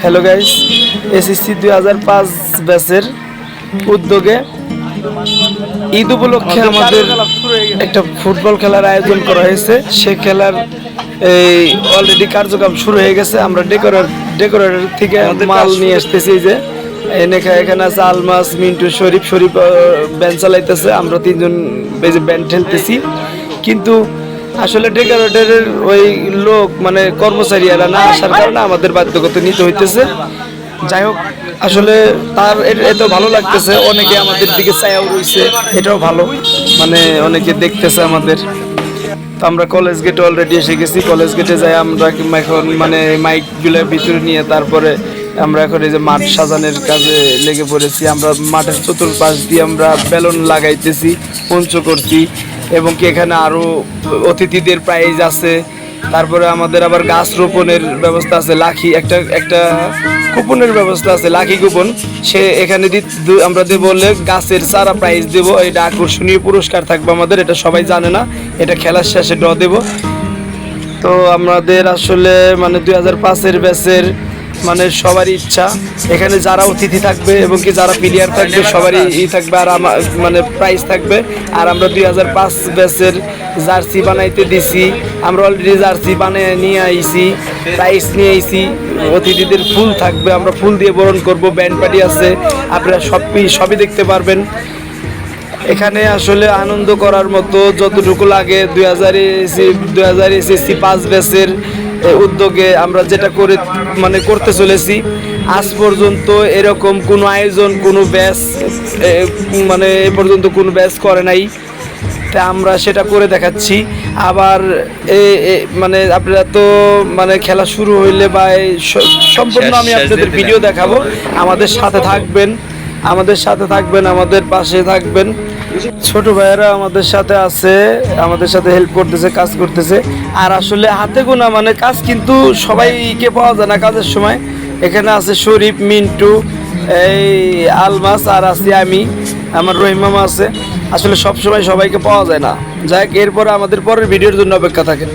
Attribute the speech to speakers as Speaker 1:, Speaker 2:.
Speaker 1: Hello guys, SSC 2005 ব্যাচের উদ্যোগে ঈদ উপলক্ষে আমাদের একটা ফুটবল খেলার আয়োজন করা হয়েছে। সে খেলার এই অলরেডি কার্যক্রম শুরু হয়ে গেছে। আমরা ডেকোরেটর থেকে মাল নিয়ে আসতেছি। যে এখানে আছে আলমাস, মিন্টু, শরীফ ব্যান্ড চালাইতেছে। আমরা তিনজন ব্যান্ড ঠেলতেছি, কিন্তু আসলে ডেকোরেটরের ওই লোক মানে কর্মচারীরা না আসার কারণে আমাদের বাধ্যগত নিতে হইতেছে। যাই হোক, আসলে তার এত ভালো লাগতেছে, অনেকে আমাদের দিকে চায়াও রয়েছে, এটাও ভালো, মানে অনেকে দেখতেছে আমাদের। তো আমরা কলেজ গেটে অলরেডি এসে গেছি। কলেজ গেটে যাই আমরা এখন মানে মাইকগুলো ভিতরে নিয়ে তারপরে আমরা এখন এই যে মাঠ সাজানোর কাজে লেগে পড়েছি। আমরা মাঠের চতুর্পাশ দিয়ে আমরা বেলুন লাগাইতেছি, মঞ্চ করছি, এবং কি এখানে আরও অতিথিদের প্রাইজ আছে। তারপরে আমাদের আবার গাছ রোপণের ব্যবস্থা আছে, লাখি একটা কুপনের ব্যবস্থা আছে, লাখি কুপন। সে এখানে আমরা দেবো বললে গাছের চারা প্রাইজ দেবো। এটা আকর্ষণীয় পুরস্কার থাকবে আমাদের, এটা সবাই জানে না, এটা খেলার শেষে দেবো। তো আমাদের আসলে মানে 2005 ব্যাচের মানে সবারই ইচ্ছা এখানে যারা অতিথি থাকবে এবং কি যারা প্লেয়ার থাকবে সবারই থাকবে, আর মানে প্রাইজ থাকবে। আর আমরা 2005 ব্যাচের জার্সি বানাইতে দিছি, আমরা অলরেডি জার্সি বানিয়ে নিয়ে আইছি, প্রাইজ নিয়ে আইছি। অতিথিদের ফুল থাকবে, আমরা ফুল দিয়ে বরণ করব। ব্যান্ড পার্টি আছে, আপনারা সবই দেখতে পারবেন। এখানে আসলে আনন্দ করার মতো যতটুকু লাগে 2000 এসএসসি 5 ব্যাচের উদ্যোগে আমরা যেটা করতে চলেছি। আজ পর্যন্ত এরকম কোনো আয়োজন কোনো ব্যাচ মানে এ পর্যন্ত কোনো ব্যাচ করে নাই, তা আমরা সেটা করে দেখাচ্ছি। আবার মানে আপনারা তো মানে খেলা শুরু হইলে বা সম্পূর্ণ আমি আপনাদের ভিডিও দেখাবো। আমাদের সাথে থাকবেন, আমাদের পাশে থাকবেন। ছোট ভাইয়েরা আমাদের সাথে আছে, আমাদের সাথে হেল্প করতেছে, কাজ করতেছে। আর আসলে হাতে গোনা মানে কাজ কিন্তু সবাইকে পাওয়া যায় না কাজের সময়। এখানে আছে শরীফ, মিন্টু, এই আলমাস, আর আছি আমি, আমার রহিম মামা আছে। আসলে সব সময় সবাইকে পাওয়া যায় না। যাই হোক, এরপরে আমাদের পরের ভিডিওর জন্য অপেক্ষা থাকেন।